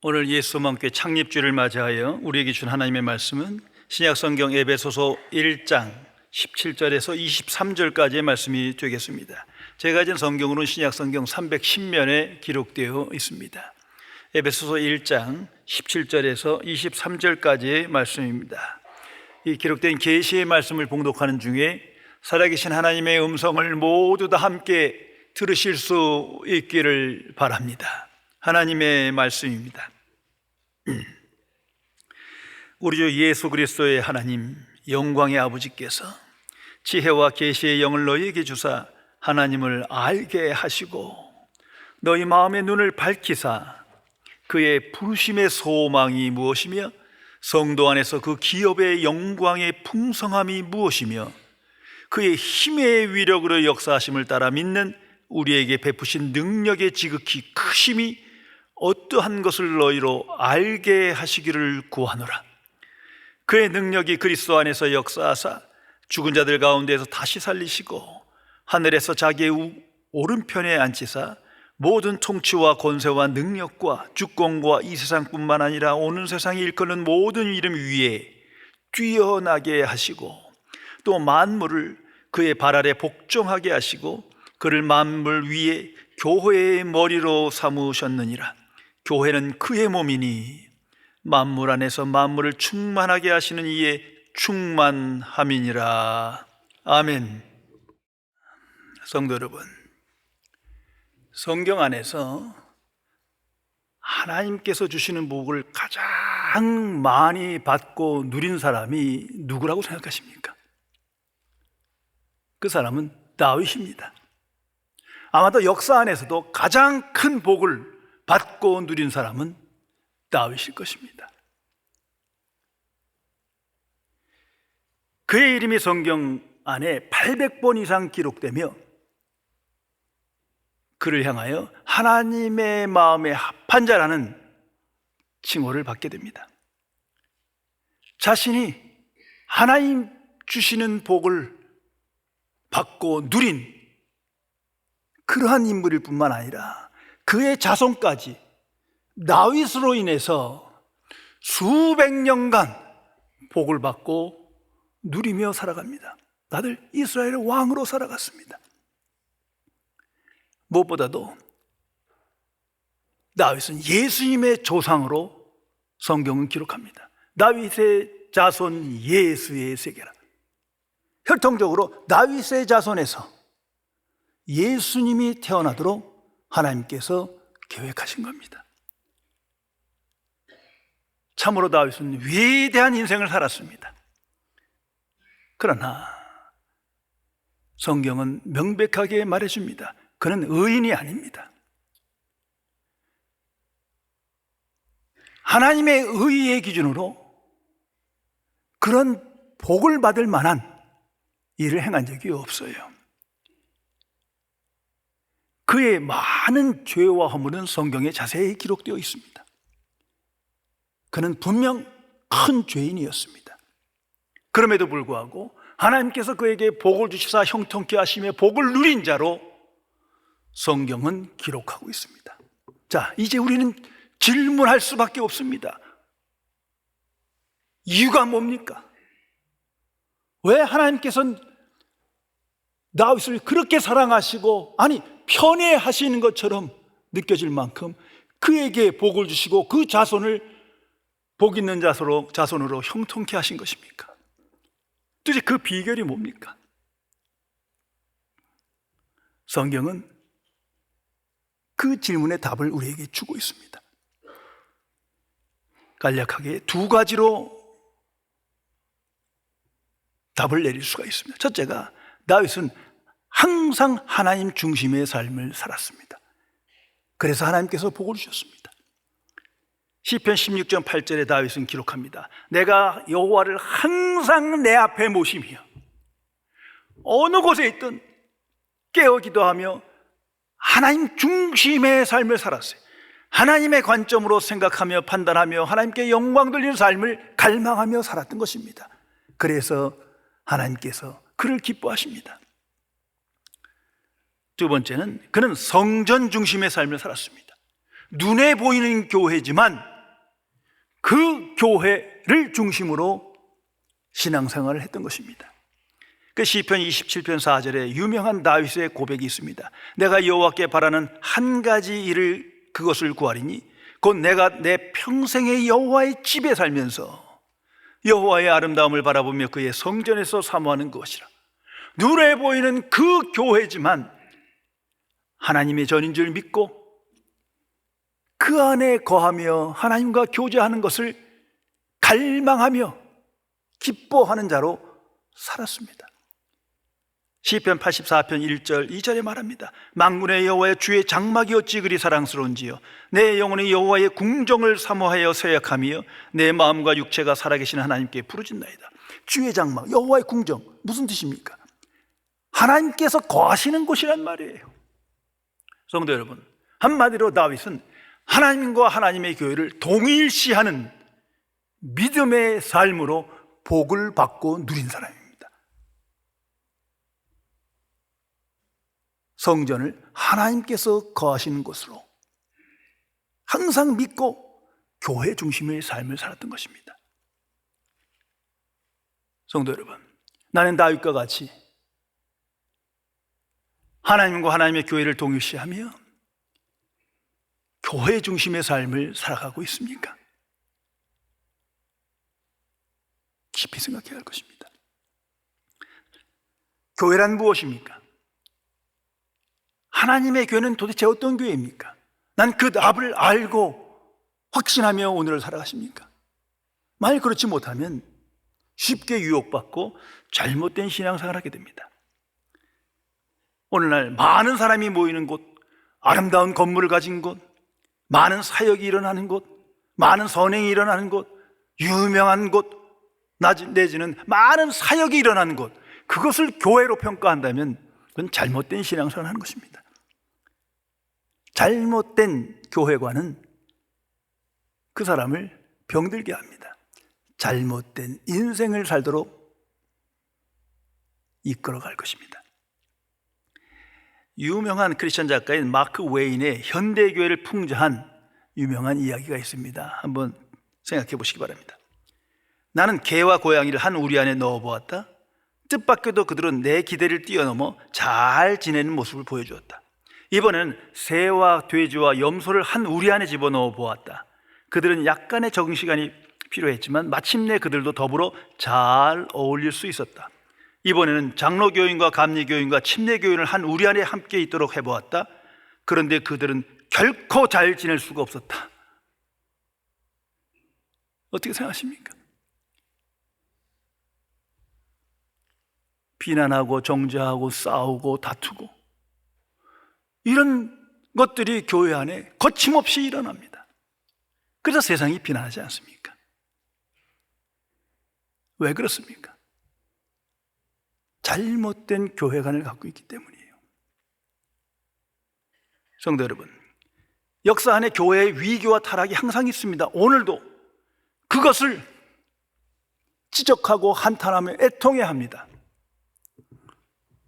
오늘 예수만교회 창립주일을 맞이하여 우리에게 준 하나님의 말씀은 신약성경 에베소서 1장 17절에서 23절까지의 말씀이 되겠습니다. 제가 가진 성경으로는 신약성경 310면에 기록되어 있습니다. 에베소서 1장 17절에서 23절까지의 말씀입니다. 이 기록된 계시의 말씀을 봉독하는 중에 살아계신 하나님의 음성을 모두 다 함께 들으실 수 있기를 바랍니다. 하나님의 말씀입니다. 우리 주 예수 그리스도의 하나님 영광의 아버지께서 지혜와 계시의 영을 너희에게 주사 하나님을 알게 하시고 너희 마음의 눈을 밝히사 그의 부르심의 소망이 무엇이며 성도 안에서 그 기업의 영광의 풍성함이 무엇이며 그의 힘의 위력으로 역사하심을 따라 믿는 우리에게 베푸신 능력의 지극히 크심이 어떠한 것을 너희로 알게 하시기를 구하노라. 그의 능력이 그리스도 안에서 역사하사 죽은 자들 가운데에서 다시 살리시고 하늘에서 자기의 오른편에 앉히사 모든 통치와 권세와 능력과 주권과 이 세상뿐만 아니라 오는 세상에 일컫는 모든 이름 위에 뛰어나게 하시고 또 만물을 그의 발 아래 복종하게 하시고 그를 만물 위에 교회의 머리로 삼으셨느니라. 교회는 그의 몸이니 만물 안에서 만물을 충만하게 하시는 이의 충만함이니라. 아멘. 성도 여러분, 성경 안에서 하나님께서 주시는 복을 가장 많이 받고 누린 사람이 누구라고 생각하십니까? 그 사람은 다윗입니다. 아마도 역사 안에서도 가장 큰 복을 받고 누린 사람은 다윗일 것입니다. 그의 이름이 성경 안에 800번 이상 기록되며 그를 향하여 하나님의 마음에 합한 자라는 칭호를 받게 됩니다. 자신이 하나님 주시는 복을 받고 누린 그러한 인물일 뿐만 아니라 그의 자손까지 다윗으로 인해서 수백 년간 복을 받고 누리며 살아갑니다. 다들 이스라엘의 왕으로 살아갔습니다. 무엇보다도 다윗은 예수님의 조상으로 성경은 기록합니다. 다윗의 자손 예수의 세계라. 혈통적으로 다윗의 자손에서 예수님이 태어나도록 하나님께서 계획하신 겁니다. 참으로 다윗은 위대한 인생을 살았습니다. 그러나 성경은 명백하게 말해줍니다. 그는 의인이 아닙니다. 하나님의 의의 기준으로 그런 복을 받을 만한 일을 행한 적이 없어요. 그의 많은 죄와 허물은 성경에 자세히 기록되어 있습니다. 그는 분명 큰 죄인이었습니다. 그럼에도 불구하고 하나님께서 그에게 복을 주시사 형통케 하시며 복을 누린 자로 성경은 기록하고 있습니다. 자, 이제 우리는 질문할 수밖에 없습니다. 이유가 뭡니까? 왜 하나님께서는 다윗을 그렇게 사랑하시고 편애하시는 것처럼 느껴질 만큼 그에게 복을 주시고 그 자손을 복 있는 자손으로 형통케 하신 것입니까? 도대체 그 비결이 뭡니까? 성경은 그 질문의 답을 우리에게 주고 있습니다. 간략하게 두 가지로 답을 내릴 수가 있습니다. 첫째가 다윗은 항상 하나님 중심의 삶을 살았습니다. 그래서 하나님께서 복을 주셨습니다. 시편 16장 8절에 다윗은 기록합니다. 내가 여호와를 항상 내 앞에 모시며 어느 곳에 있든 깨어 기도하며 하나님 중심의 삶을 살았어요. 하나님의 관점으로 생각하며 판단하며 하나님께 영광 돌리는 삶을 갈망하며 살았던 것입니다. 그래서 하나님께서 그를 기뻐하십니다. 두 번째는 그는 성전 중심의 삶을 살았습니다. 눈에 보이는 교회지만 그 교회를 중심으로 신앙생활을 했던 것입니다. 그 시편 27편 4절에 유명한 다윗의 고백이 있습니다. 내가 여호와께 바라는 한 가지 일을 그것을 구하리니 곧 내가 내 평생의 여호와의 집에 살면서 여호와의 아름다움을 바라보며 그의 성전에서 사모하는 것이라. 눈에 보이는 그 교회지만 하나님의 전인 줄 믿고 그 안에 거하며 하나님과 교제하는 것을 갈망하며 기뻐하는 자로 살았습니다. 시편 84편 1절 2절에 말합니다. 만군의 여호와의 주의 장막이 어찌 그리 사랑스러운지요, 내 영혼이 여호와의 궁정을 사모하여 서약하며 내 마음과 육체가 살아계신 하나님께 부르짖나이다. 주의 장막, 여호와의 궁정, 무슨 뜻입니까? 하나님께서 거하시는 곳이란 말이에요. 성도 여러분, 한마디로 다윗은 하나님과 하나님의 교회를 동일시하는 믿음의 삶으로 복을 받고 누린 사람입니다. 성전을 하나님께서 거하시는 곳으로 항상 믿고 교회 중심의 삶을 살았던 것입니다. 성도 여러분, 나는 다윗과 같이 하나님과 하나님의 교회를 동일시하며 교회 중심의 삶을 살아가고 있습니까? 깊이 생각해야 할 것입니다. 교회란 무엇입니까? 하나님의 교회는 도대체 어떤 교회입니까? 난 그 답을 알고 확신하며 오늘을 살아가십니까? 만일 그렇지 못하면 쉽게 유혹받고 잘못된 신앙생활을 하게 됩니다. 오늘날 많은 사람이 모이는 곳, 아름다운 건물을 가진 곳, 많은 사역이 일어나는 곳, 많은 선행이 일어나는 곳, 유명한 곳, 내지는 많은 사역이 일어나는 곳, 그것을 교회로 평가한다면 그건 잘못된 신앙생활을 하는 것입니다. 잘못된 교회관은 그 사람을 병들게 합니다. 잘못된 인생을 살도록 이끌어갈 것입니다. 유명한 크리스천 작가인 마크 웨인의 현대교회를 풍자한 유명한 이야기가 있습니다. 한번 생각해 보시기 바랍니다. 나는 개와 고양이를 한 우리 안에 넣어보았다. 뜻밖에도 그들은 내 기대를 뛰어넘어 잘 지내는 모습을 보여주었다. 이번에는 새와 돼지와 염소를 한 우리 안에 집어넣어 보았다. 그들은 약간의 적응 시간이 필요했지만 마침내 그들도 더불어 잘 어울릴 수 있었다. 이번에는 장로교인과 감리교인과 침례교인을 한 우리 안에 함께 있도록 해보았다. 그런데 그들은 결코 잘 지낼 수가 없었다. 어떻게 생각하십니까? 비난하고 정죄하고 싸우고 다투고 이런 것들이 교회 안에 거침없이 일어납니다. 그래서 세상이 비난하지 않습니까? 왜 그렇습니까? 잘못된 교회관을 갖고 있기 때문이에요. 성도 여러분, 역사 안에 교회의 위기와 타락이 항상 있습니다. 오늘도 그것을 지적하고 한탄하며 애통해야 합니다.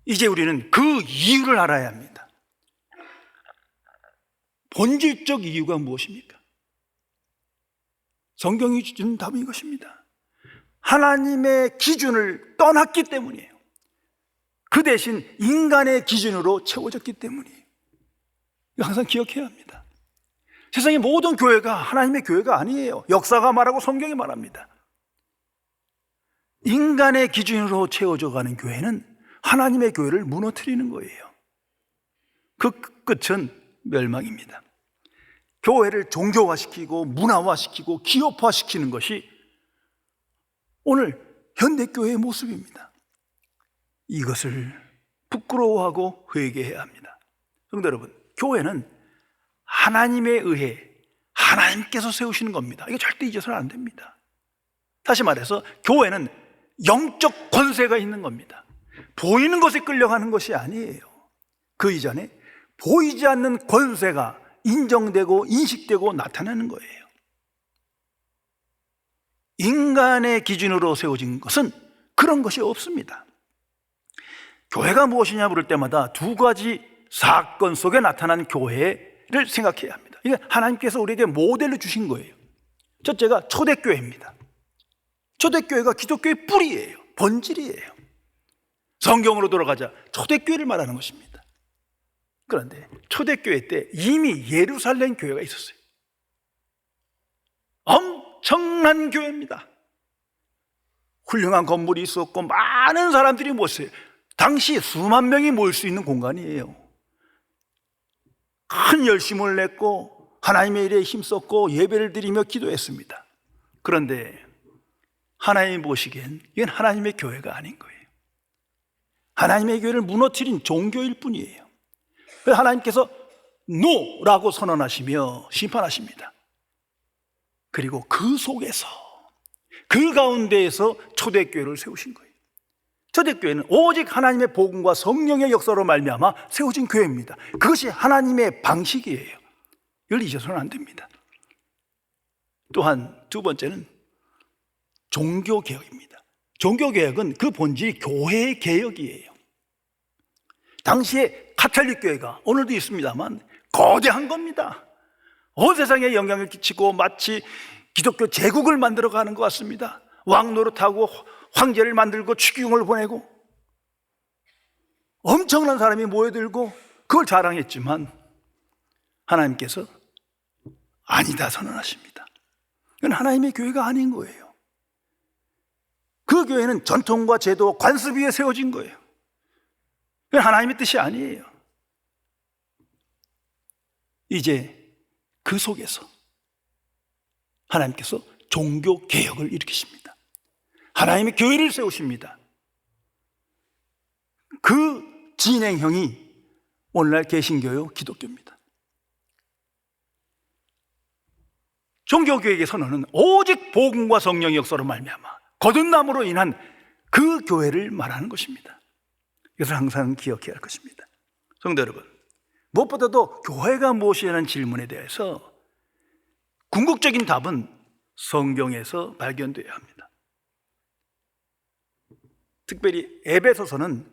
이제 우리는 그 이유를 알아야 합니다. 본질적 이유가 무엇입니까? 성경이 주는 답은 이것입니다. 하나님의 기준을 떠났기 때문이에요. 그 대신 인간의 기준으로 채워졌기 때문이에요. 이거 항상 기억해야 합니다. 세상의 모든 교회가 하나님의 교회가 아니에요. 역사가 말하고 성경이 말합니다. 인간의 기준으로 채워져 가는 교회는 하나님의 교회를 무너뜨리는 거예요. 그 끝은 멸망입니다. 교회를 종교화시키고 문화화시키고 기업화시키는 것이 오늘 현대교회의 모습입니다. 이것을 부끄러워하고 회개해야 합니다. 성도 여러분, 교회는 하나님에 의해 하나님께서 세우시는 겁니다. 이거 절대 잊어서는 안 됩니다. 다시 말해서 교회는 영적 권세가 있는 겁니다. 보이는 것에 끌려가는 것이 아니에요. 그 이전에 보이지 않는 권세가 인정되고 인식되고 나타나는 거예요. 인간의 기준으로 세워진 것은 그런 것이 없습니다. 교회가 무엇이냐 물을 때마다 두 가지 사건 속에 나타난 교회를 생각해야 합니다. 이게 하나님께서 우리에게 모델로 주신 거예요. 첫째가 초대교회입니다. 초대교회가 기독교의 뿌리예요. 본질이에요. 성경으로 돌아가자 초대교회를 말하는 것입니다. 그런데 초대교회 때 이미 예루살렘 교회가 있었어요. 엄청난 교회입니다. 훌륭한 건물이 있었고 많은 사람들이 모였어요. 당시 수만 명이 모일 수 있는 공간이에요. 큰 열심을 냈고 하나님의 일에 힘썼고 예배를 드리며 기도했습니다. 그런데 하나님이 보시기엔 이건 하나님의 교회가 아닌 거예요. 하나님의 교회를 무너뜨린 종교일 뿐이에요. 그래서 하나님께서 노라고 선언하시며 심판하십니다. 그리고 그 속에서, 그 가운데에서 초대교회를 세우신 거예요. 초대교회는 오직 하나님의 복음과 성령의 역사로 말미암아 세워진 교회입니다. 그것이 하나님의 방식이에요. 이걸 잊어서는 안 됩니다. 또한 두 번째는 종교개혁입니다. 종교개혁은 그 본질이 교회의 개혁이에요. 당시에 카톨릭 교회가 오늘도 있습니다만 거대한 겁니다. 온 세상에 영향을 끼치고 마치 기독교 제국을 만들어가는 것 같습니다. 왕 노릇하고 황제를 만들고 추기경을 보내고 엄청난 사람이 모여들고 그걸 자랑했지만 하나님께서 아니다 선언하십니다. 이건 하나님의 교회가 아닌 거예요. 그 교회는 전통과 제도, 관습 위에 세워진 거예요. 그건 하나님의 뜻이 아니에요. 이제 그 속에서 하나님께서 종교 개혁을 일으키십니다. 하나님의 교회를 세우십니다. 그 진행형이 오늘날 개신교요, 기독교입니다. 종교개혁의 선언은 오직 복음과 성령의 역사로 말미암아 거듭남으로 인한 그 교회를 말하는 것입니다. 이것을 항상 기억해야 할 것입니다. 성도 여러분, 무엇보다도 교회가 무엇이라는 질문에 대해서 궁극적인 답은 성경에서 발견되어야 합니다. 특별히 에베소서는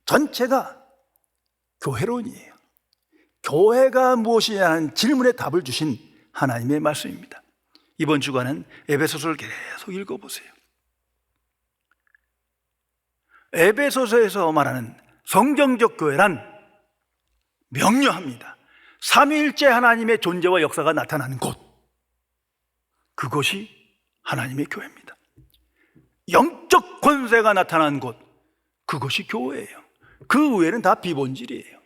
전체가 교회론이에요. 교회가 무엇이냐는 질문에 답을 주신 하나님의 말씀입니다. 이번 주간은 에베소서를 계속 읽어보세요. 에베소서에서 말하는 성경적 교회란 명료합니다. 삼위일체 하나님의 존재와 역사가 나타나는 곳, 그것이 하나님의 교회입니다. 영적 권세가 나타난 곳, 그것이 교회예요. 그 외에는 다 비본질이에요.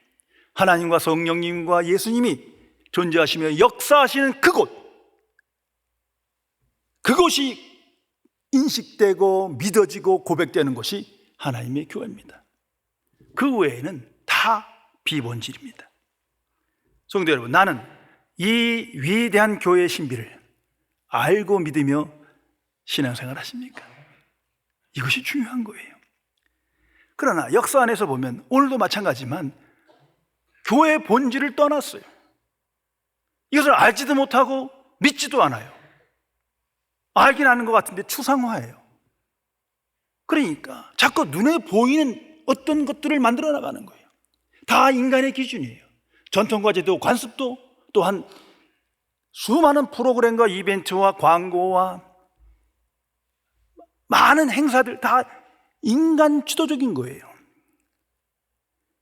하나님과 성령님과 예수님이 존재하시며 역사하시는 그곳, 그것이 인식되고 믿어지고 고백되는 것이 하나님의 교회입니다. 그 외에는 다 비본질입니다. 성도 여러분, 나는 이 위대한 교회의 신비를 알고 믿으며 신앙생활 하십니까? 이것이 중요한 거예요. 그러나 역사 안에서 보면 오늘도 마찬가지지만 교회의 본질을 떠났어요. 이것을 알지도 못하고 믿지도 않아요. 알긴 아는 것 같은데 추상화해요. 그러니까 자꾸 눈에 보이는 어떤 것들을 만들어 나가는 거예요. 다 인간의 기준이에요. 전통과 제도, 관습도 또한 수많은 프로그램과 이벤트와 광고와 많은 행사들 다 인간 주도적인 거예요.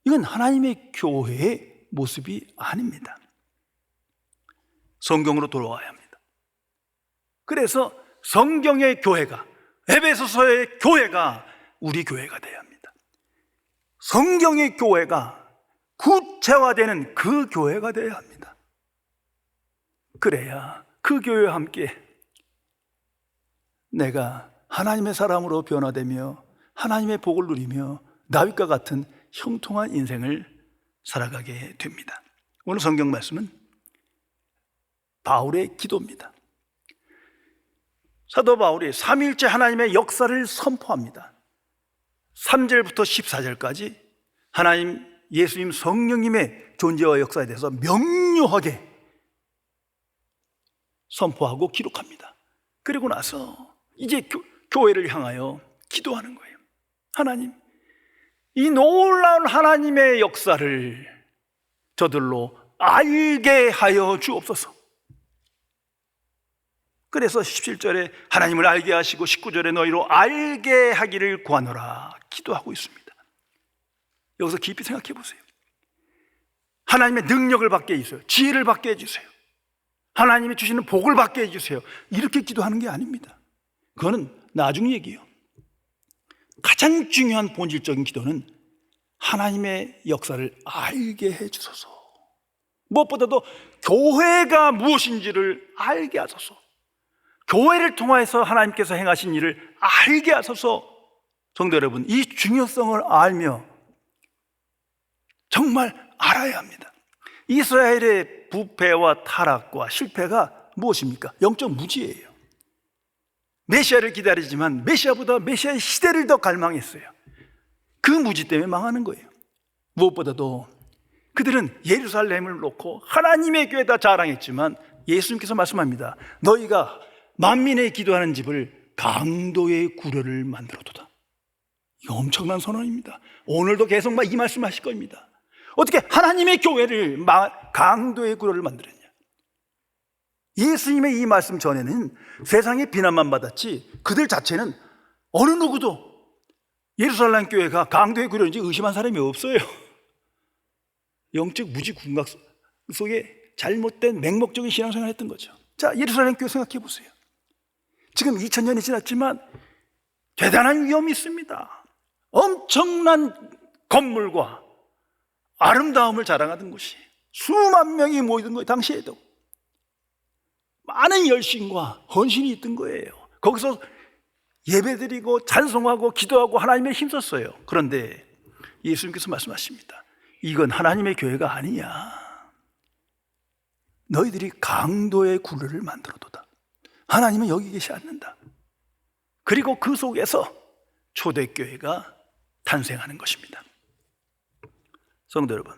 이건 하나님의 교회의 모습이 아닙니다. 성경으로 돌아와야 합니다. 그래서 성경의 교회가, 에베소서의 교회가 우리 교회가 되어야 합니다. 성경의 교회가 구체화되는 그 교회가 되어야 합니다. 그래야 그 교회와 함께 내가 하나님의 사람으로 변화되며 하나님의 복을 누리며 다윗과 같은 형통한 인생을 살아가게 됩니다. 오늘 성경 말씀은 바울의 기도입니다. 사도 바울이 삼위일체 하나님의 역사를 선포합니다. 3절부터 14절까지 하나님, 예수님, 성령님의 존재와 역사에 대해서 명료하게 선포하고 기록합니다. 그리고 나서 이제 교회를 향하여 기도하는 거예요. 하나님, 이 놀라운 하나님의 역사를 저들로 알게 하여 주옵소서. 그래서 17절에 하나님을 알게 하시고 19절에 너희로 알게 하기를 구하노라 기도하고 있습니다. 여기서 깊이 생각해 보세요. 하나님의 능력을 받게 해주세요. 지혜를 받게 해주세요. 하나님이 주시는 복을 받게 해주세요. 이렇게 기도하는 게 아닙니다. 그거는 나중 얘기예요. 가장 중요한 본질적인 기도는 하나님의 역사를 알게 해주소서. 무엇보다도 교회가 무엇인지를 알게 하소서. 교회를 통해서 하나님께서 행하신 일을 알게 하소서. 성도 여러분, 이 중요성을 알며 정말 알아야 합니다. 이스라엘의 부패와 타락과 실패가 무엇입니까? 영적 무지예요. 메시아를 기다리지만 메시아보다 메시아의 시대를 더 갈망했어요. 그 무지 때문에 망하는 거예요. 무엇보다도 그들은 예루살렘을 놓고 하나님의 교회다 자랑했지만 예수님께서 말씀합니다. 너희가 만민의 기도하는 집을 강도의 구려를 만들어두다. 이거 엄청난 선언입니다. 오늘도 계속 이 말씀하실 겁니다. 어떻게 하나님의 교회를 강도의 구려를 만들었냐? 예수님의 이 말씀 전에는 세상의 비난만 받았지 그들 자체는 어느 누구도 예루살렘 교회가 강도의 구려인지 의심한 사람이 없어요. 영적 무지 궁각 속에 잘못된 맹목적인 신앙생활을 했던 거죠. 자, 예루살렘 교회 생각해 보세요. 지금 2000년이 지났지만 대단한 위험이 있습니다. 엄청난 건물과 아름다움을 자랑하던 곳이 수만 명이 모이던 거예요. 당시에도 많은 열심과 헌신이 있던 거예요. 거기서 예배드리고 찬송하고 기도하고 하나님의 힘썼어요. 그런데 예수님께서 말씀하십니다. 이건 하나님의 교회가 아니야. 너희들이 강도의 굴레를 만들어두다. 하나님은 여기 계시 않는다. 그리고 그 속에서 초대교회가 탄생하는 것입니다. 성도 여러분,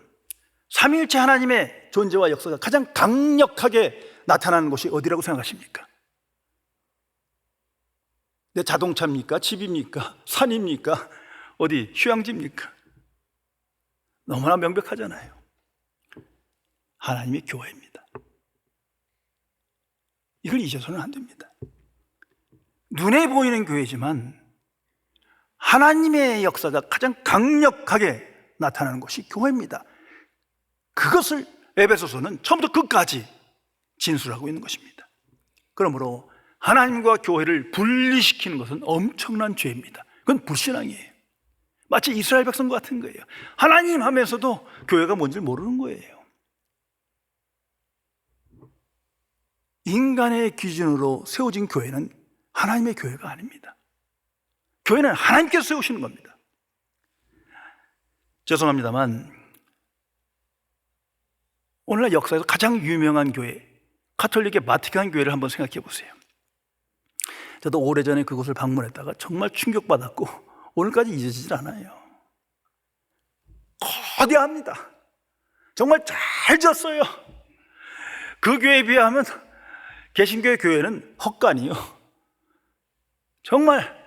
삼위일체 하나님의 존재와 역사가 가장 강력하게 나타나는 곳이 어디라고 생각하십니까? 내 자동차입니까? 집입니까? 산입니까? 어디 휴양지입니까? 너무나 명백하잖아요. 하나님의 교회입니다. 이걸 잊어서는 안 됩니다. 눈에 보이는 교회지만 하나님의 역사가 가장 강력하게 나타나는 것이 교회입니다. 그것을 에베소서는 처음부터 끝까지 진술하고 있는 것입니다. 그러므로 하나님과 교회를 분리시키는 것은 엄청난 죄입니다. 그건 불신앙이에요. 마치 이스라엘 백성과 같은 거예요. 하나님 하면서도 교회가 뭔지 모르는 거예요. 인간의 기준으로 세워진 교회는 하나님의 교회가 아닙니다. 교회는 하나님께서 세우시는 겁니다. 죄송합니다만 오늘날 역사에서 가장 유명한 교회, 가톨릭의 바티칸 교회를 한번 생각해 보세요. 저도 오래전에 그곳을 방문했다가 정말 충격받았고 오늘까지 잊어지질 않아요. 거대합니다. 정말 잘 지었어요. 그 교회에 비하면 개신교의 교회는 헛간이요. 정말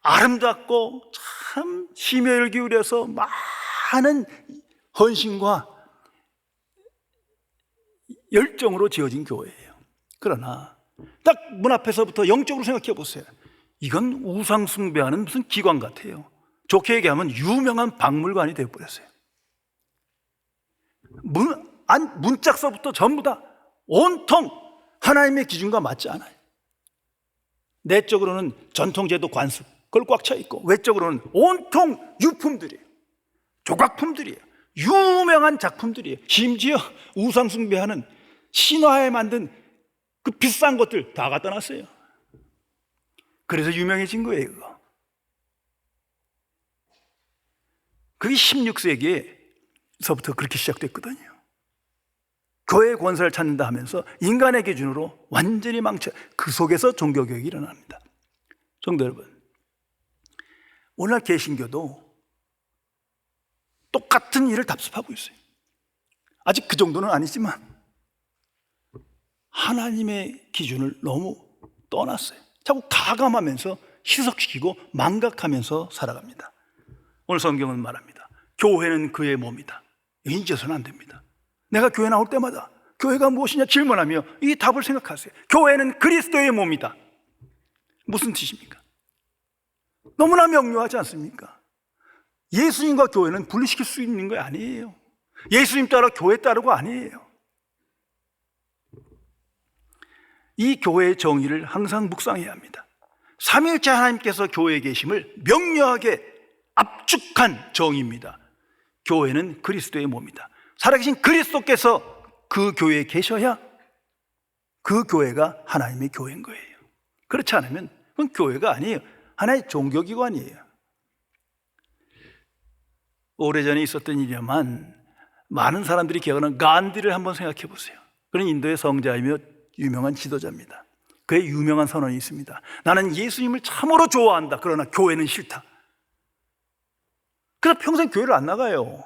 아름답고 참 심혈을 기울여서 많은 헌신과 열정으로 지어진 교회예요. 그러나 딱 문 앞에서부터 영적으로 생각해 보세요. 이건 우상 숭배하는 무슨 기관 같아요. 좋게 얘기하면 유명한 박물관이 되어버렸어요. 문짝서부터 전부 다 온통 하나님의 기준과 맞지 않아요. 내적으로는 전통제도 관습, 그걸 꽉 차 있고 외적으로는 온통 유품들이에요. 조각품들이에요. 유명한 작품들이에요. 심지어 우상 숭배하는 신화에 만든 그 비싼 것들 다 갖다 놨어요. 그래서 유명해진 거예요, 그거. 그게 16세기에서부터 그렇게 시작됐거든요. 교회의 권세를 찾는다 하면서 인간의 기준으로 완전히 망쳐, 그 속에서 종교개혁이 일어납니다. 성도 여러분, 오늘날 개신교도 똑같은 일을 답습하고 있어요. 아직 그 정도는 아니지만 하나님의 기준을 너무 떠났어요. 자꾸 가감하면서 희석시키고 망각하면서 살아갑니다. 오늘 성경은 말합니다. 교회는 그의 몸이다. 잊어서는 안 됩니다. 내가 교회 나올 때마다 교회가 무엇이냐 질문하며 이 답을 생각하세요. 교회는 그리스도의 몸이다. 무슨 뜻입니까? 너무나 명료하지 않습니까? 예수님과 교회는 분리시킬 수 있는 거 아니에요. 예수님 따라 교회 따르고 아니에요. 이 교회의 정의를 항상 묵상해야 합니다. 삼위일체 하나님께서 교회에 계심을 명료하게 압축한 정의입니다. 교회는 그리스도의 몸이다. 살아계신 그리스도께서 그 교회에 계셔야 그 교회가 하나님의 교회인 거예요. 그렇지 않으면 그건 교회가 아니에요. 하나의 종교기관이에요. 오래전에 있었던 일이야만 많은 사람들이 기억하는 간디를 한번 생각해 보세요. 그는 인도의 성자이며 유명한 지도자입니다. 그의 유명한 선언이 있습니다. 나는 예수님을 참으로 좋아한다. 그러나 교회는 싫다. 그래서 평생 교회를 안 나가요.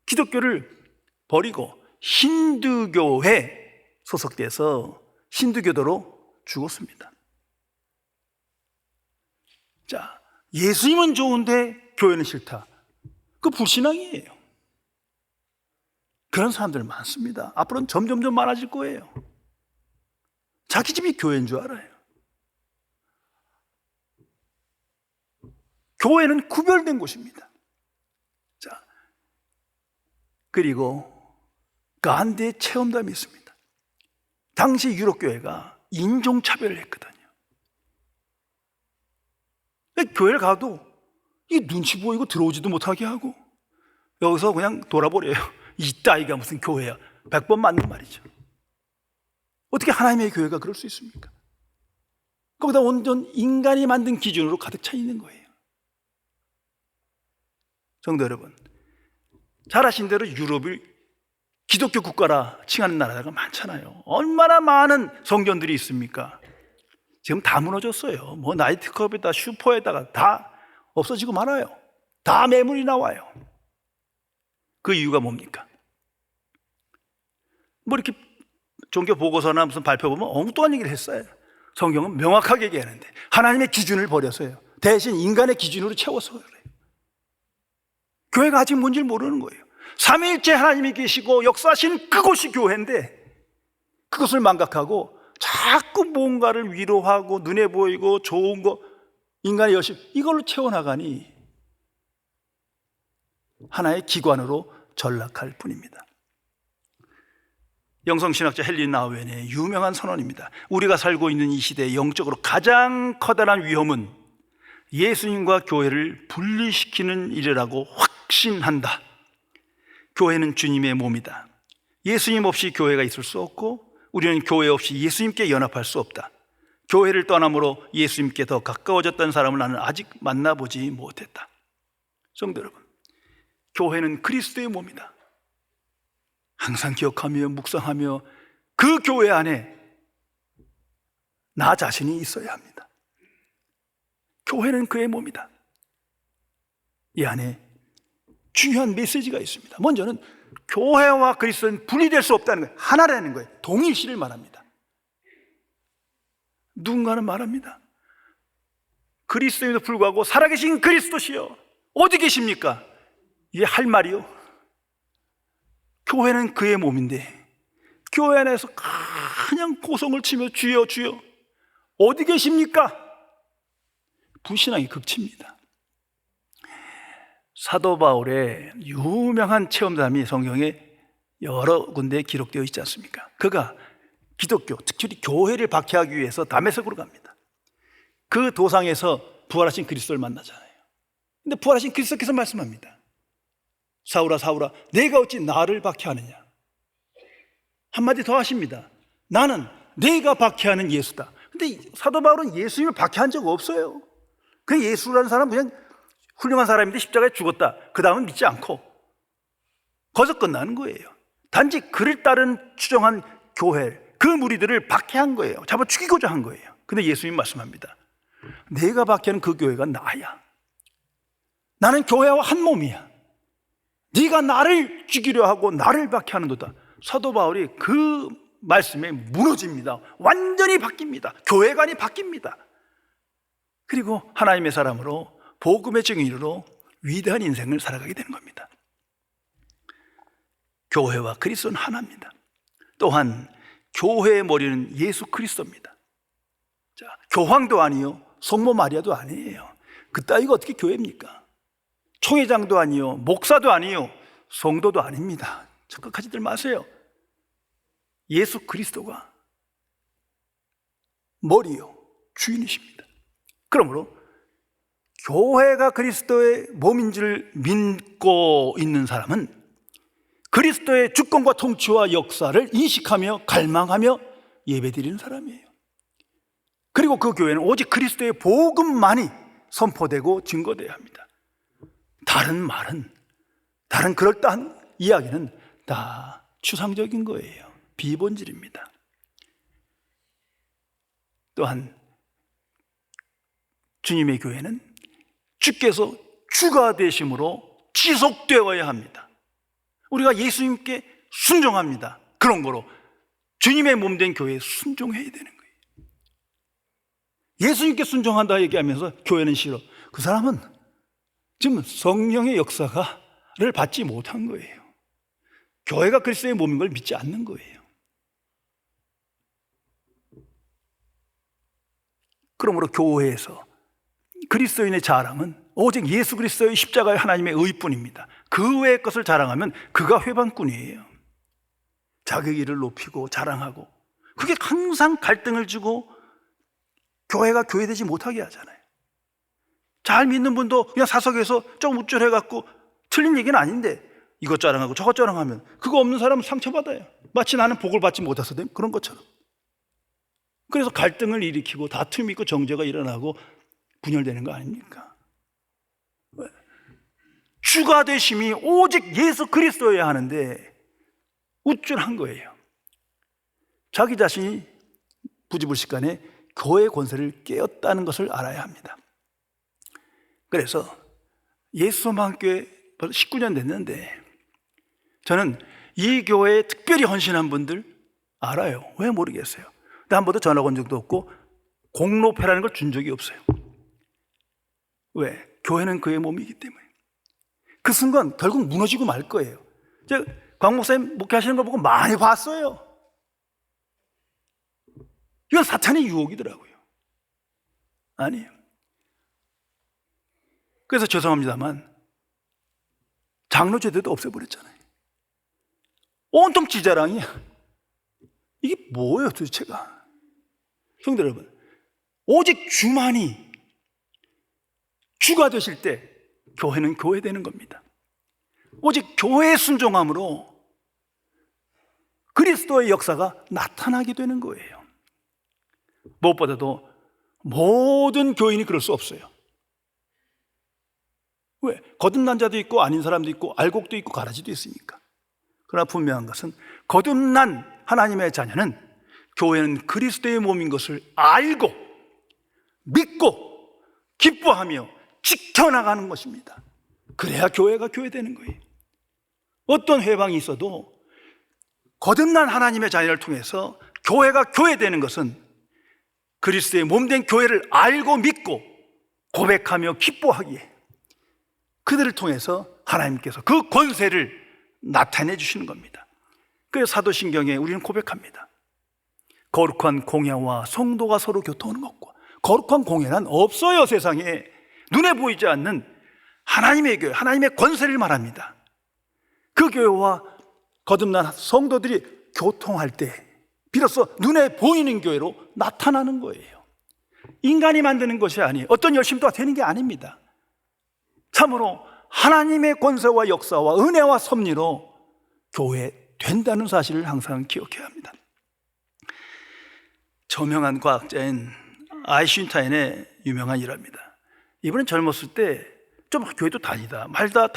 기독교를 버리고 힌두교에 소속돼서 힌두교도로 죽었습니다. 자, 예수님은 좋은데 교회는 싫다. 그 불신앙이에요. 그런 사람들 많습니다. 앞으로는 점점 많아질 거예요. 자기 집이 교회인 줄 알아요. 교회는 구별된 곳입니다. 자, 그리고 간디의 체험담이 있습니다. 당시 유럽교회가 인종차별을 했거든요. 교회를 가도 이 눈치 보이고 들어오지도 못하게 하고 여기서 그냥 돌아버려요. 이따위가 무슨 교회야. 100번 맞는 말이죠. 어떻게 하나님의 교회가 그럴 수 있습니까? 거기다 온전 인간이 만든 기준으로 가득 차 있는 거예요. 성도 여러분, 잘 아신 대로 유럽을 기독교 국가라 칭하는 나라가 많잖아요. 얼마나 많은 성전들이 있습니까? 지금 다 무너졌어요. 뭐 나이트클럽에다 슈퍼에다가 다 없어지고 말아요. 다 매물이 나와요. 그 이유가 뭡니까? 뭐 이렇게 종교 보고서나 무슨 발표 보면 엉뚱한 얘기를 했어요. 성경은 명확하게 얘기하는데 하나님의 기준을 버려서요. 대신 인간의 기준으로 채워서 그래요. 교회가 아직 뭔지를 모르는 거예요. 삼위일체 하나님이 계시고 역사하신 그곳이 교회인데 그것을 망각하고 자꾸 뭔가를 위로하고 눈에 보이고 좋은 거 인간의 열심 이걸로 채워나가니 하나의 기관으로 전락할 뿐입니다. 영성신학자 헨리 나우엔의 유명한 선언입니다. 우리가 살고 있는 이 시대의 영적으로 가장 커다란 위험은 예수님과 교회를 분리시키는 일이라고 확신한다. 교회는 주님의 몸이다. 예수님 없이 교회가 있을 수 없고 우리는 교회 없이 예수님께 연합할 수 없다. 교회를 떠남으로 예수님께 더 가까워졌다는 사람을 나는 아직 만나보지 못했다. 성도 여러분, 교회는 그리스도의 몸이다. 항상 기억하며 묵상하며 그 교회 안에 나 자신이 있어야 합니다. 교회는 그의 몸이다. 이 안에 중요한 메시지가 있습니다. 먼저는 교회와 그리스도는 분리될 수 없다는 거예요. 하나라는 거예요. 동일시를 말합니다. 누군가는 말합니다. 그리스도임에도 불구하고 살아계신 그리스도시여 어디 계십니까? 이게 할 말이요. 교회는 그의 몸인데 교회 안에서 그냥 고성을 치며 주여 주여 어디 계십니까? 불신앙이 극치입니다. 사도 바울의 유명한 체험담이 성경에 여러 군데 기록되어 있지 않습니까? 그가 기독교, 특히 교회를 박해하기 위해서 다메섹으로 갑니다. 그 도상에서 부활하신 그리스도를 만나잖아요. 근데 부활하신 그리스도께서 말씀합니다. 사울아 사울아 내가 어찌 나를 박해하느냐. 한마디 더 하십니다. 나는 내가 박해하는 예수다. 근데 사도 바울은 예수님을 박해한 적 없어요. 그 예수라는 사람은 그냥 훌륭한 사람인데 십자가에 죽었다. 그 다음은 믿지 않고 거기서 끝나는 거예요. 단지 그를 따른 추정한 교회, 그 무리들을 박해한 거예요. 잡아 죽이고자 한 거예요. 근데 예수님이 말씀합니다. 내가 박해하는 그 교회가 나야. 나는 교회와 한 몸이야. 네가 나를 죽이려 하고 나를 박해하는도다. 사도 바울이 그 말씀에 무너집니다. 완전히 바뀝니다. 교회관이 바뀝니다. 그리고 하나님의 사람으로 복음의 증인으로 위대한 인생을 살아가게 되는 겁니다. 교회와 그리스도는 하나입니다. 또한 교회의 머리는 예수 그리스도입니다. 자, 교황도 아니요, 성모 마리아도 아니에요. 그따위가 어떻게 교회입니까? 총회장도 아니요, 목사도 아니요, 성도도 아닙니다. 착각하지들 마세요. 예수 그리스도가 머리요, 주인이십니다. 그러므로 교회가 그리스도의 몸인 줄 믿고 있는 사람은 그리스도의 주권과 통치와 역사를 인식하며 갈망하며 예배드리는 사람이에요. 그리고 그 교회는 오직 그리스도의 복음만이 선포되고 증거되어야 합니다. 다른 말은, 다른 그럴듯한 이야기는 다 추상적인 거예요. 비본질입니다. 또한 주님의 교회는 주께서 주가 되심으로 지속되어야 합니다. 우리가 예수님께 순종합니다. 그런 거로 주님의 몸 된 교회에 순종해야 되는 거예요. 예수님께 순종한다 얘기하면서 교회는 싫어. 그 사람은 지금 성령의 역사를 받지 못한 거예요. 교회가 그리스도의 몸인 걸 믿지 않는 거예요. 그러므로 교회에서 그리스도인의 자랑은 오직 예수 그리스도의 십자가의 하나님의 의뿐입니다. 그 외의 것을 자랑하면 그가 회방꾼이에요. 자기 일을 높이고 자랑하고, 그게 항상 갈등을 주고 교회가 교회되지 못하게 하잖아요. 잘 믿는 분도 그냥 사석에서 좀 우쭐해갖고, 틀린 얘기는 아닌데 이것 자랑하고 저것 자랑하면 그거 없는 사람은 상처받아요. 마치 나는 복을 받지 못해서 된 그런 것처럼. 그래서 갈등을 일으키고 다툼이 있고 정죄가 일어나고 분열되는 거 아닙니까? 왜? 주가 되심이 오직 예수 그리스도여야 하는데 우쭐한 거예요. 자기 자신이 부지불식간에 교회의 권세를 깨었다는 것을 알아야 합니다. 그래서 예수소망교회 벌써 19년 됐는데 저는 이 교회에 특별히 헌신한 분들 알아요. 왜 모르겠어요. 근데 한 번도 전화 온 적도 없고 공로패라는 걸 준 적이 없어요. 왜? 교회는 그의 몸이기 때문에. 그 순간 결국 무너지고 말 거예요. 제가 광 목사님 목회하시는 걸 보고 많이 봤어요. 이건 사탄의 유혹이더라고요. 아니에요. 그래서 죄송합니다만 장로 제도도 없애버렸잖아요. 온통 지자랑이야. 이게 뭐예요 도대체가? 형들 여러분, 오직 주만이 주가 되실 때 교회는 교회되는 겁니다. 오직 교회의 순종함으로 그리스도의 역사가 나타나게 되는 거예요. 무엇보다도 모든 교인이 그럴 수 없어요. 왜? 거듭난 자도 있고 아닌 사람도 있고 알곡도 있고 가라지도 있으니까. 그러나 분명한 것은 거듭난 하나님의 자녀는 교회는 그리스도의 몸인 것을 알고 믿고 기뻐하며 지켜나가는 것입니다. 그래야 교회가 교회되는 거예요. 어떤 회방이 있어도 거듭난 하나님의 자녀를 통해서 교회가 교회되는 것은 그리스도의 몸된 교회를 알고 믿고 고백하며 기뻐하기에 그들을 통해서 하나님께서 그 권세를 나타내 주시는 겁니다. 그래서 사도신경에 우리는 고백합니다. 거룩한 공예와 성도가 서로 교통하는 것과, 거룩한 공예는 없어요. 세상에 눈에 보이지 않는 하나님의 교회, 하나님의 권세를 말합니다. 그 교회와 거듭난 성도들이 교통할 때 비로소 눈에 보이는 교회로 나타나는 거예요. 인간이 만드는 것이 아니에요. 어떤 열심도 되는 게 아닙니다. 참으로 하나님의 권세와 역사와 은혜와 섭리로 교회 된다는 사실을 항상 기억해야 합니다. 저명한 과학자인 아인슈타인의 유명한 일화입니다. 이분은 젊었을 때 좀 교회도 다니다 말다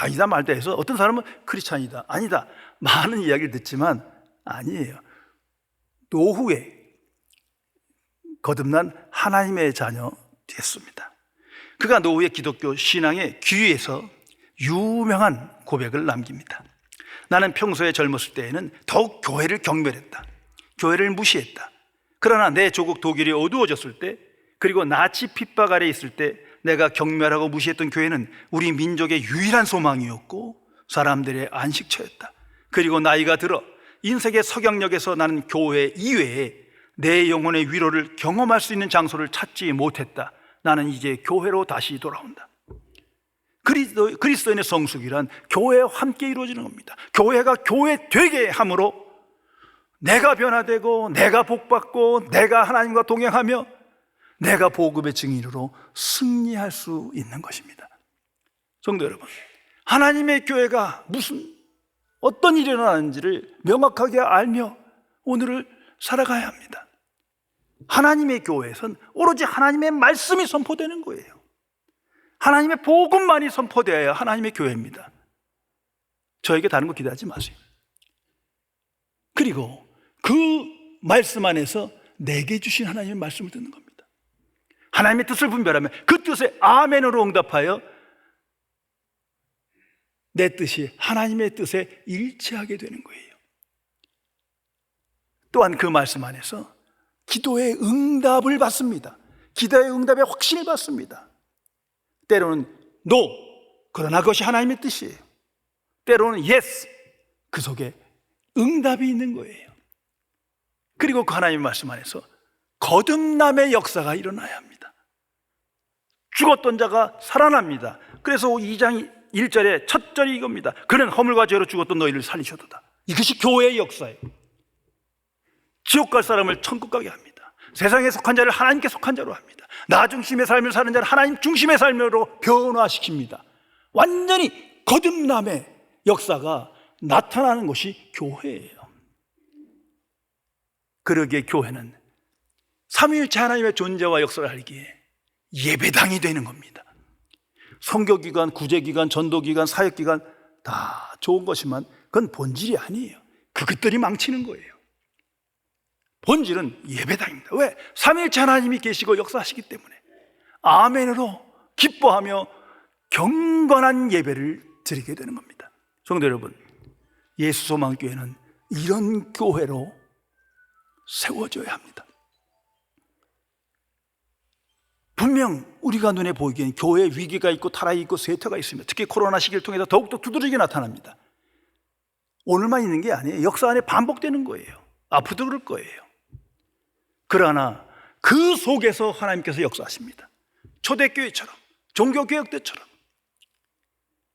해서 어떤 사람은 크리스찬이다, 아니다, 많은 이야기를 듣지만 아니에요. 노후에 거듭난 하나님의 자녀 됐습니다. 그가 노후의 기독교 신앙의 귀에서 유명한 고백을 남깁니다. 나는 평소에 젊었을 때에는 더욱 교회를 경멸했다. 교회를 무시했다. 그러나 내 조국 독일이 어두워졌을 때, 그리고 나치 핍박 아래 있을 때 내가 경멸하고 무시했던 교회는 우리 민족의 유일한 소망이었고 사람들의 안식처였다. 그리고 나이가 들어 인생의 석양역에서 나는 교회 이외에 내 영혼의 위로를 경험할 수 있는 장소를 찾지 못했다. 나는 이제 교회로 다시 돌아온다. 그리스도인의 성숙이란 교회와 함께 이루어지는 겁니다. 교회가 교회 되게 함으로 내가 변화되고 내가 복받고 내가 하나님과 동행하며 내가 복음의 증인으로 승리할 수 있는 것입니다. 성도 여러분, 하나님의 교회가 어떤 일이 일어나는지를 명확하게 알며 오늘을 살아가야 합니다. 하나님의 교회에선 오로지 하나님의 말씀이 선포되는 거예요. 하나님의 복음만이 선포되어야 하나님의 교회입니다. 저에게 다른 거 기대하지 마세요. 그리고 그 말씀 안에서 내게 주신 하나님의 말씀을 듣는 겁니다. 하나님의 뜻을 분별하면 그 뜻에 아멘으로 응답하여 내 뜻이 하나님의 뜻에 일치하게 되는 거예요. 또한 그 말씀 안에서 기도의 응답을 받습니다. 기도의 응답의 확신을 받습니다. 때로는 no, 그러나 그것이 하나님의 뜻이에요. 때로는 yes, 그 속에 응답이 있는 거예요. 그리고 그 하나님의 말씀 안에서 거듭남의 역사가 일어나야 합니다. 죽었던 자가 살아납니다. 그래서 2장 1절에 첫 절이 이겁니다. 그는 허물과 죄로 죽었던 너희를 살리셨도다. 이것이 교회의 역사예요. 지옥 갈 사람을 천국 가게 합니다. 세상에 속한 자를 하나님께 속한 자로 합니다. 나 중심의 삶을 사는 자를 하나님 중심의 삶으로 변화시킵니다. 완전히 거듭남의 역사가 나타나는 것이 교회예요. 그러기에 교회는 삼위일체 하나님의 존재와 역사를 알기에 예배당이 되는 겁니다. 선교기관, 구제기관, 전도기관, 사역기관 다 좋은 것이지만 그건 본질이 아니에요. 그것들이 망치는 거예요. 본질은 예배당입니다. 왜? 삼위일체 하나님이 계시고 역사하시기 때문에 아멘으로 기뻐하며 경건한 예배를 드리게 되는 겁니다. 성도 여러분, 예수소망교회는 이런 교회로 세워져야 합니다. 분명 우리가 눈에 보이기엔 교회에 위기가 있고 타락이 있고 쇠퇴가 있습니다. 특히 코로나 시기를 통해서 더욱더 두드러지게 나타납니다. 오늘만 있는 게 아니에요. 역사 안에 반복되는 거예요. 앞으로도 그럴 거예요. 그러나 그 속에서 하나님께서 역사하십니다. 초대교회처럼, 종교개혁 때처럼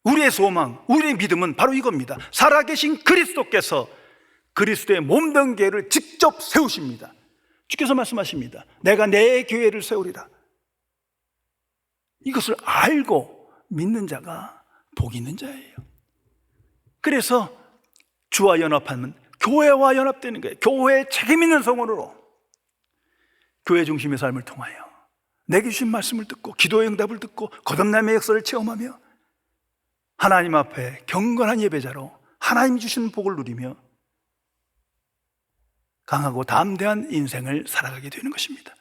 우리의 소망, 우리의 믿음은 바로 이겁니다. 살아계신 그리스도께서 그리스도의 몸된 교회를 직접 세우십니다. 주께서 말씀하십니다. 내가 내 교회를 세우리라. 이것을 알고 믿는 자가 복 있는 자예요. 그래서 주와 연합하면 교회와 연합되는 거예요. 교회의 책임 있는 성원으로 교회 중심의 삶을 통하여 내게 주신 말씀을 듣고 기도의 응답을 듣고 거듭남의 역사를 체험하며 하나님 앞에 경건한 예배자로 하나님이 주시는 복을 누리며 강하고 담대한 인생을 살아가게 되는 것입니다.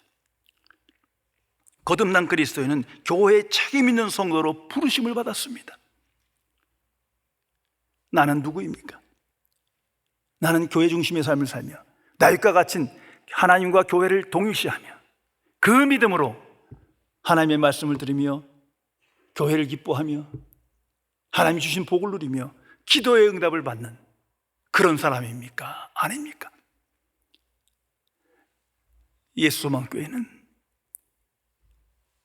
거듭난 그리스도인은 교회의 책임 있는 성도로 부르심을 받았습니다. 나는 누구입니까? 나는 교회 중심의 삶을 살며 나윗과 같은 하나님과 교회를 동일시하며 그 믿음으로 하나님의 말씀을 들으며 교회를 기뻐하며 하나님이 주신 복을 누리며 기도의 응답을 받는 그런 사람입니까? 아닙니까? 예수소망교회는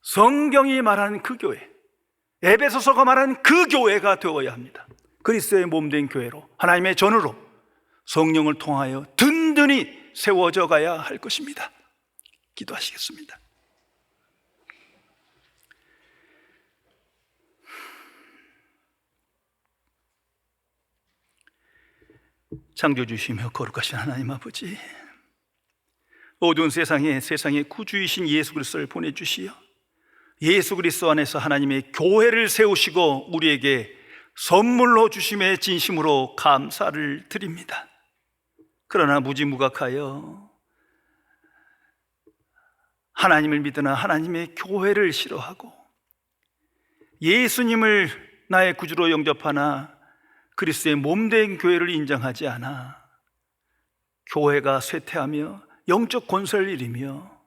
성경이 말하는 그 교회, 에베소서가 말하는 그 교회가 되어야 합니다. 그리스도의 몸된 교회로 하나님의 전으로 성령을 통하여 든든히 세워져 가야 할 것입니다. 기도하시겠습니다. 창조주시며 거룩하신 하나님 아버지, 어두운 세상에 구주이신 예수 그리스도를 보내주시어 예수 그리스도 안에서 하나님의 교회를 세우시고 우리에게 선물로 주심에 진심으로 감사를 드립니다. 그러나 무지무각하여 하나님을 믿으나 하나님의 교회를 싫어하고 예수님을 나의 구주로 영접하나 그리스도의 몸된 교회를 인정하지 않아 교회가 쇠퇴하며 영적 권세를 잃으며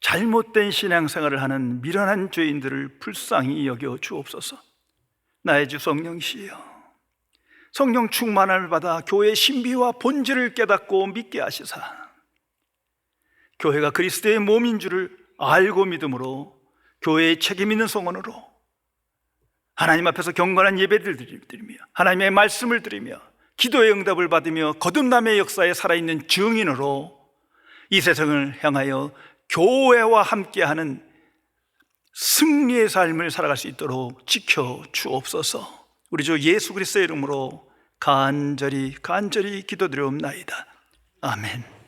잘못된 신앙생활을 하는 미련한 죄인들을 불쌍히 여겨 주옵소서. 나의 주 성령이시여, 성령 충만함을 받아 교회의 신비와 본질을 깨닫고 믿게 하시사 교회가 그리스도의 몸인 줄을 알고 믿음으로 교회의 책임 있는 성원으로 하나님 앞에서 경건한 예배를 드리며 하나님의 말씀을 드리며 기도의 응답을 받으며 거듭남의 역사에 살아있는 증인으로 이 세상을 향하여 교회와 함께하는 승리의 삶을 살아갈 수 있도록 지켜 주옵소서. 우리 주 예수 그리스도의 이름으로 간절히 기도드리옵나이다. 아멘.